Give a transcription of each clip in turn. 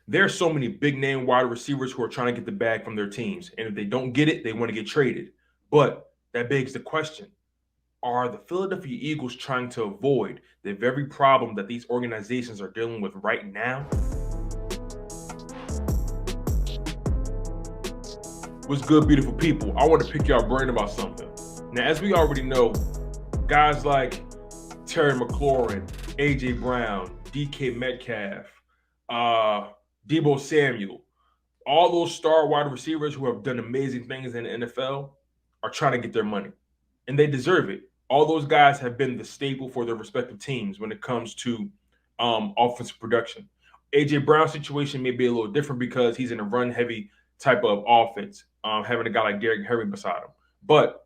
There's so many big name wide receivers who are trying to get the bag from their teams. And if they don't get it, they want to get traded. But that begs the question, are the Philadelphia Eagles trying to avoid the very problem that these organizations are dealing with right now? What's good, beautiful people? I want to pick y'all brain about something. Now, as we already know, guys like Terry McLaurin, A.J. Brown, D.K. Metcalf, Deebo Samuel, all those star wide receivers who have done amazing things in the NFL are trying to get their money, and they deserve it. All those guys have been the staple for their respective teams when it comes to offensive production. AJ Brown's situation may be a little different because he's in a run-heavy type of offense, having a guy like Derrick Henry beside him. But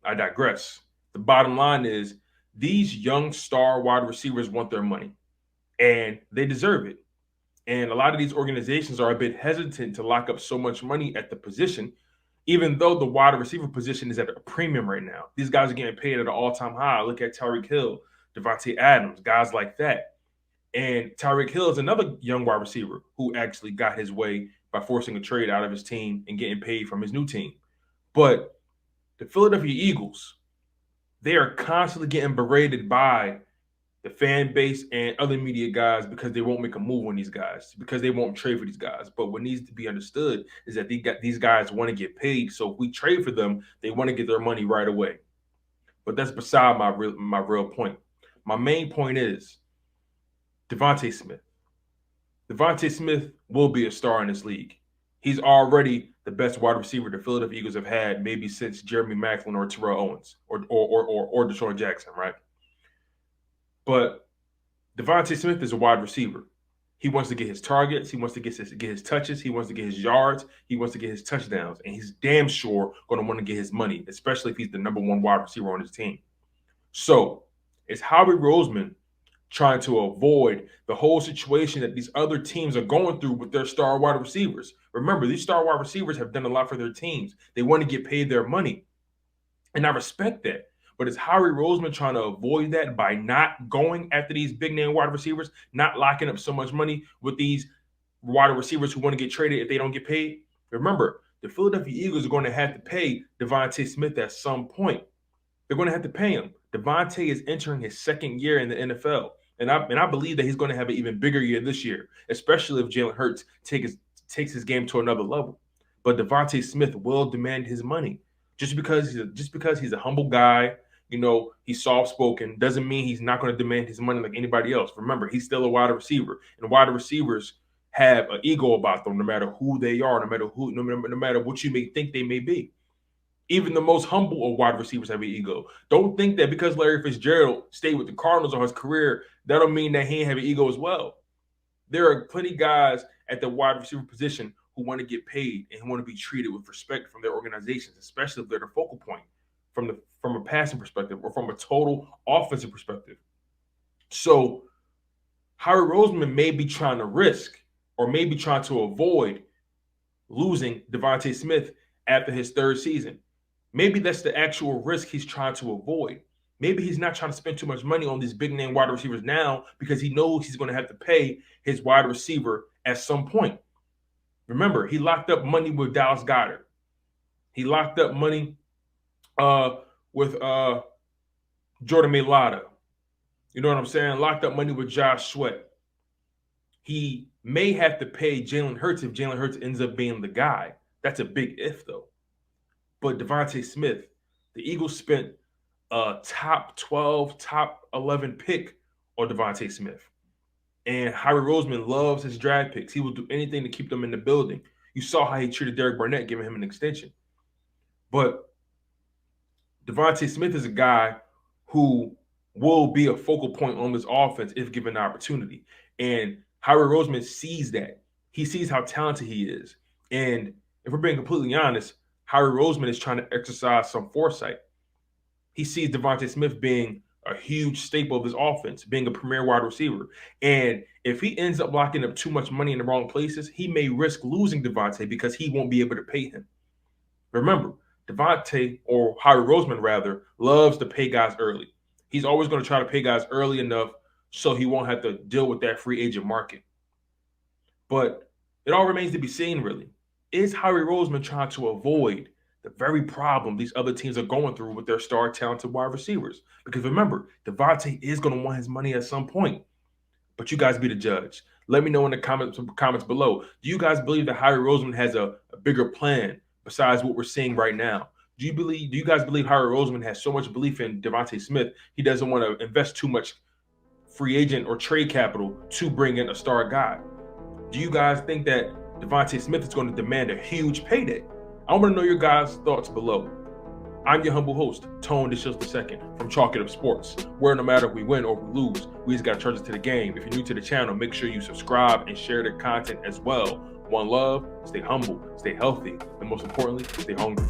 I digress. The bottom line is these young star wide receivers want their money, and they deserve it. And a lot of these organizations are a bit hesitant to lock up so much money at the position, even though the wide receiver position is at a premium right now. These guys are getting paid at an all-time high. Look at Tyreek Hill, Devante Adams, guys like that. And Tyreek Hill is another young wide receiver who actually got his way by forcing a trade out of his team and getting paid from his new team. But the Philadelphia Eagles, they are constantly getting berated by the fan base and other media guys because they won't make a move on these guys, because they won't trade for these guys. But what needs to be understood is that these guys want to get paid. So if we trade for them, they want to get their money right away. But that's beside my real point. My main point is DeVonta Smith. DeVonta Smith will be a star in this league. He's already the best wide receiver the Philadelphia Eagles have had, maybe since Jeremy Maclin or Terrell Owens or Deshaun Jackson, right? But DeVonta Smith is a wide receiver. He wants to get his targets. He wants to get his touches. He wants to get his yards. He wants to get his touchdowns. And he's damn sure going to want to get his money, especially if he's the number one wide receiver on his team. So is Howie Roseman trying to avoid the whole situation that these other teams are going through with their star wide receivers? Remember, these star wide receivers have done a lot for their teams. They want to get paid their money. And I respect that. But is Howie Roseman trying to avoid that by not going after these big name wide receivers, not locking up so much money with these wide receivers who want to get traded if they don't get paid? Remember, the Philadelphia Eagles are going to have to pay DeVonta Smith at some point. They're going to have to pay him. Devante is entering his second year in the NFL. And I believe that he's going to have an even bigger year this year, especially if Jalen Hurts takes his game to another level. But DeVonta Smith will demand his money. Just because he's a humble guy, he's soft spoken, doesn't mean he's not going to demand his money like anybody else. Remember, he's still a wide receiver, and wide receivers have an ego about them, no matter who they are, no matter what you may think they may be. Even the most humble of wide receivers have an ego. Don't think that because Larry Fitzgerald stayed with the Cardinals on his career, that don't mean that he ain't have an ego as well. There are plenty of guys at the wide receiver position who want to get paid and who want to be treated with respect from their organizations, especially if they're the focal point from a passing perspective or from a total offensive perspective. So Howie Roseman may be trying to risk or maybe trying to avoid losing DeVonta Smith after his third season. Maybe that's the actual risk he's trying to avoid. Maybe he's not trying to spend too much money on these big name wide receivers now because he knows he's going to have to pay his wide receiver at some point. Remember, he locked up money with Dallas Goedert. He locked up money with Jordan Mailata. You know what I'm saying? Locked up money with Josh Sweat. He may have to pay Jalen Hurts if Jalen Hurts ends up being the guy. That's a big if, though. But DeVonta Smith, the Eagles spent a top 12, top 11 pick on DeVonta Smith. And Howie Roseman loves his draft picks. He will do anything to keep them in the building. You saw how he treated Derek Barnett, giving him an extension. But DeVonta Smith is a guy who will be a focal point on this offense if given the opportunity. And Howie Roseman sees that. He sees how talented he is. And if we're being completely honest, Howie Roseman is trying to exercise some foresight. He sees DeVonta Smith being a huge staple of his offense, being a premier wide receiver. And if he ends up locking up too much money in the wrong places, he may risk losing DeVonta because he won't be able to pay him. Remember, DeVonta, or Howie Roseman rather, loves to pay guys early. He's always going to try to pay guys early enough so he won't have to deal with that free agent market. But it all remains to be seen, really. Is Howie Roseman trying to avoid the very problem these other teams are going through with their star talented wide receivers? Because remember, Devante is going to want his money at some point. But you guys be the judge. Let me know in the comments below. Do you guys believe that Howie Roseman has a bigger plan besides what we're seeing right now? Do you guys believe Howie Roseman has so much belief in DeVonta Smith he doesn't want to invest too much free agent or trade capital to bring in a star guy? Do you guys think that DeVonta Smith is going to demand a huge payday? I want to know your guys' thoughts below. I'm your humble host, Tone DeShields II from Chalk It Up Sports, where no matter if we win or we lose, we just got to charge it to the game. If you're new to the channel, make sure you subscribe and share the content as well. One love, stay humble, stay healthy, and most importantly, stay hungry.